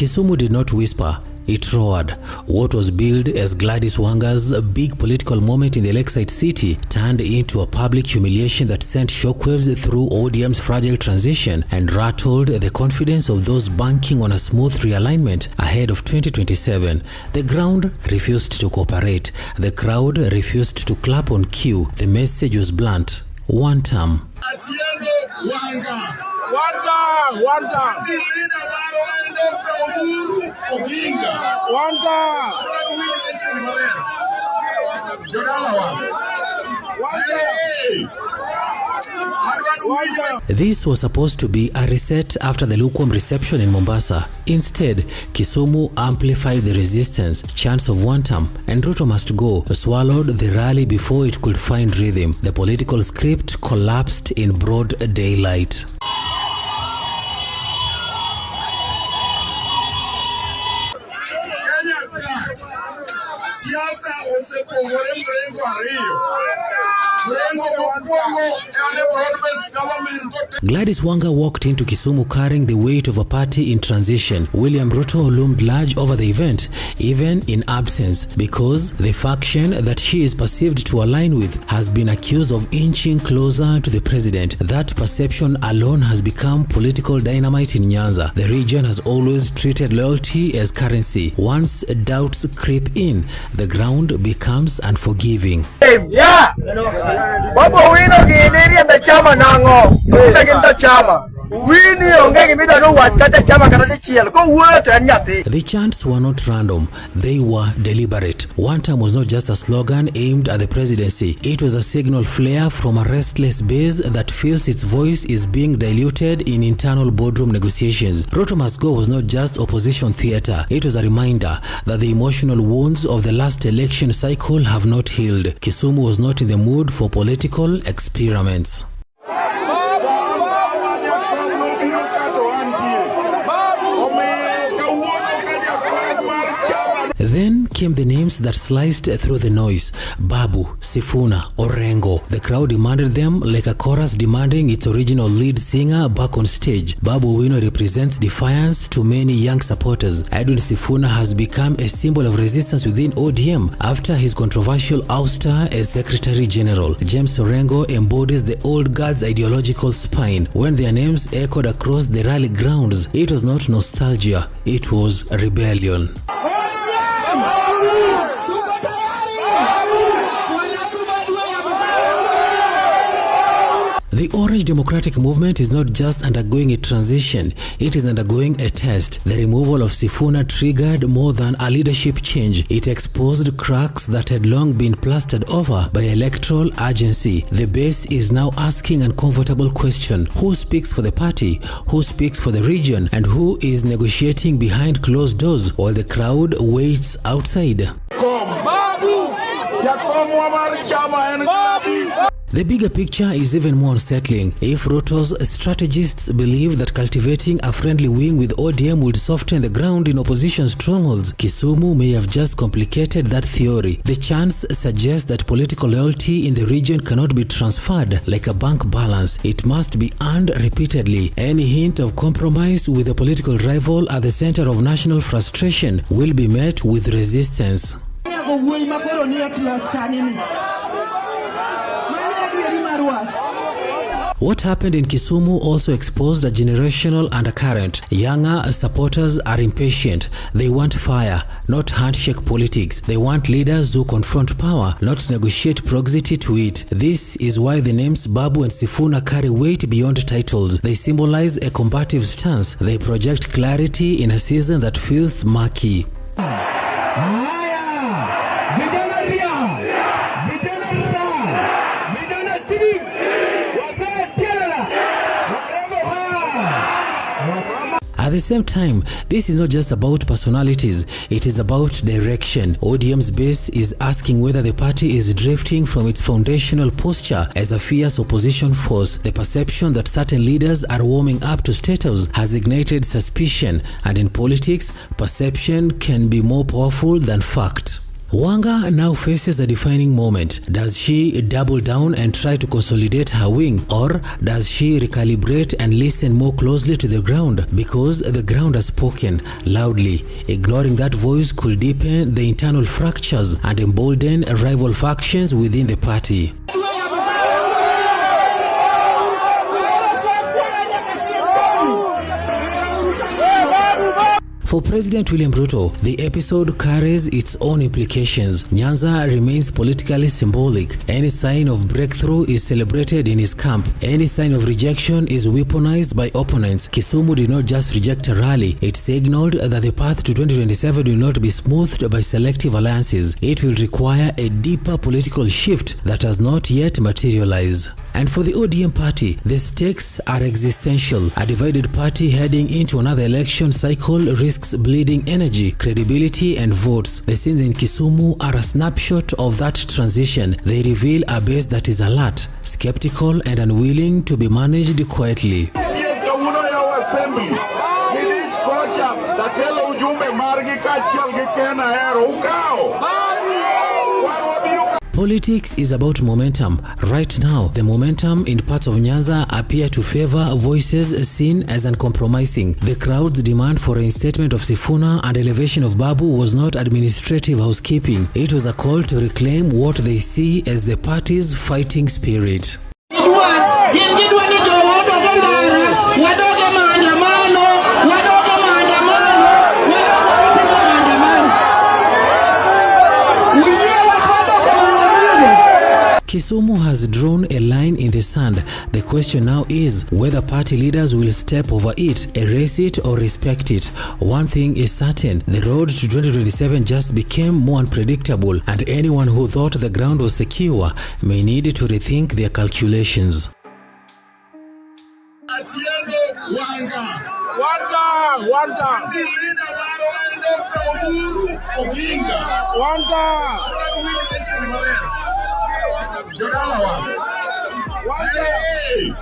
Kisumu did not whisper, it roared. What was billed as Gladys Wanga's big political moment in the lakeside city turned into a public humiliation that sent shockwaves through ODM's fragile transition and rattled the confidence of those banking on a smooth realignment ahead of 2027. The ground refused to cooperate. The crowd refused to clap on cue. The message was blunt. One term. Wanga. The leader of Oburu Odinga. Wanga. This was supposed to be a reset after the lukewarm reception in Mombasa. Instead, Kisumu amplified the resistance. Chants of one term and Ruto must go swallowed the rally before it could find rhythm. The political script collapsed in broad daylight. Gladys Wanga walked into Kisumu carrying the weight of a party in transition. William Ruto loomed large over the event, even in absence, because the faction that she is perceived to align with has been accused of inching closer to the president. That perception alone has become political dynamite in Nyanza. The region has always treated loyalty as currency. Once doubts creep in, the ground becomes unforgiving. Yeah. Babo wino giiniria the chama nango. Ginta chama. The chants were not random, they were deliberate. One term was not just a slogan aimed at the presidency. It was a signal flare from a restless base that feels its voice is being diluted in internal boardroom negotiations. Ruto must go was not just opposition theater. It was a reminder that the emotional wounds of the last election cycle have not healed. Kisumu was not in the mood for political experiments. Then came the names that sliced through the noise. Babu, Sifuna, Orengo. The crowd demanded them like a chorus demanding its original lead singer back on stage. Babu Owino represents defiance to many young supporters. Edwin Sifuna has become a symbol of resistance within ODM after his controversial ouster as Secretary General. James Orengo embodies the old guard's ideological spine. When their names echoed across the rally grounds, it was not nostalgia, it was rebellion. The Orange Democratic Movement is not just undergoing a transition, it is undergoing a test. The removal of Sifuna triggered more than a leadership change. It exposed cracks that had long been plastered over by electoral urgency. The base is now asking an uncomfortable question. Who speaks for the party? Who speaks for the region? And who is negotiating behind closed doors while the crowd waits outside? The bigger picture is even more unsettling. If Ruto's strategists believe that cultivating a friendly wing with ODM would soften the ground in opposition strongholds, Kisumu may have just complicated that theory. The chants suggest that political loyalty in the region cannot be transferred like a bank balance. It must be earned repeatedly. Any hint of compromise with a political rival at the center of national frustration will be met with resistance. What happened in Kisumu also exposed a generational undercurrent. Younger supporters are impatient. They want fire, not handshake politics. They want leaders who confront power, not negotiate proximity to it. This is why the names Babu and Sifuna carry weight beyond titles. They symbolize a combative stance. They project clarity in a season that feels murky. At the same time, this is not just about personalities, it is about direction. ODM's base is asking whether the party is drifting from its foundational posture as a fierce opposition force. The perception that certain leaders are warming up to status has ignited suspicion, and in politics, perception can be more powerful than fact. Wanga now faces a defining moment. Does she double down and try to consolidate her wing, or does she recalibrate and listen more closely to the ground? Because the ground has spoken loudly. Ignoring that voice could deepen the internal fractures and embolden rival factions within the party. For President William Ruto, the episode carries its own implications. Nyanza remains politically symbolic. Any sign of breakthrough is celebrated in his camp. Any sign of rejection is weaponized by opponents. Kisumu did not just reject a rally. It signaled that the path to 2027 will not be smoothed by selective alliances. It will require a deeper political shift that has not yet materialized. And for the ODM party, the stakes are existential. A divided party heading into another election cycle risks bleeding energy, credibility, and votes. The scenes in Kisumu are a snapshot of that transition. They reveal a base that is alert, skeptical, and unwilling to be managed quietly. Politics is about momentum. Right now, the momentum in parts of Nyanza appear to favor voices seen as uncompromising. The crowd's demand for reinstatement of Sifuna and elevation of Babu was not administrative housekeeping. It was a call to reclaim what they see as the party's fighting spirit. Kisumu has drawn a line in the sand. The question now is whether party leaders will step over it, erase it, or respect it. One thing is certain, the road to 2027 just became more unpredictable, and anyone who thought the ground was secure may need to rethink their calculations. Wanga. Oburu Odinga. Wanga. Hey!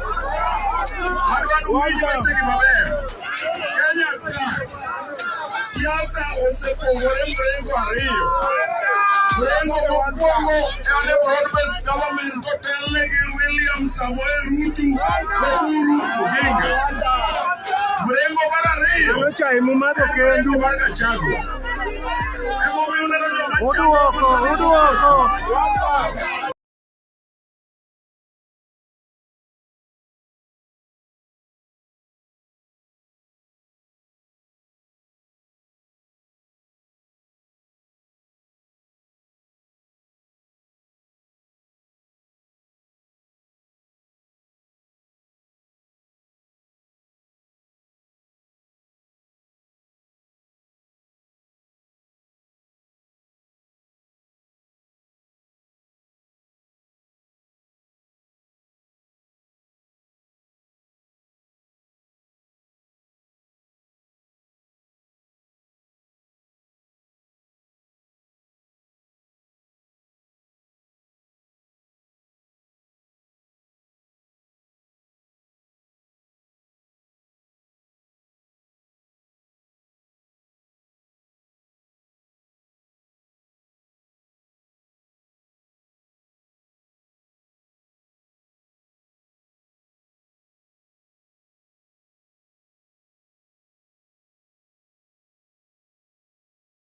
Siasa osepogore mrengo ariyo. Mrengo mokwongo en broad-based government kotelne gi William Samoei Ruto Oburu Odinga. Mrengo mar ariyo chai mumadho kendo mar Gachagua. Uduoko.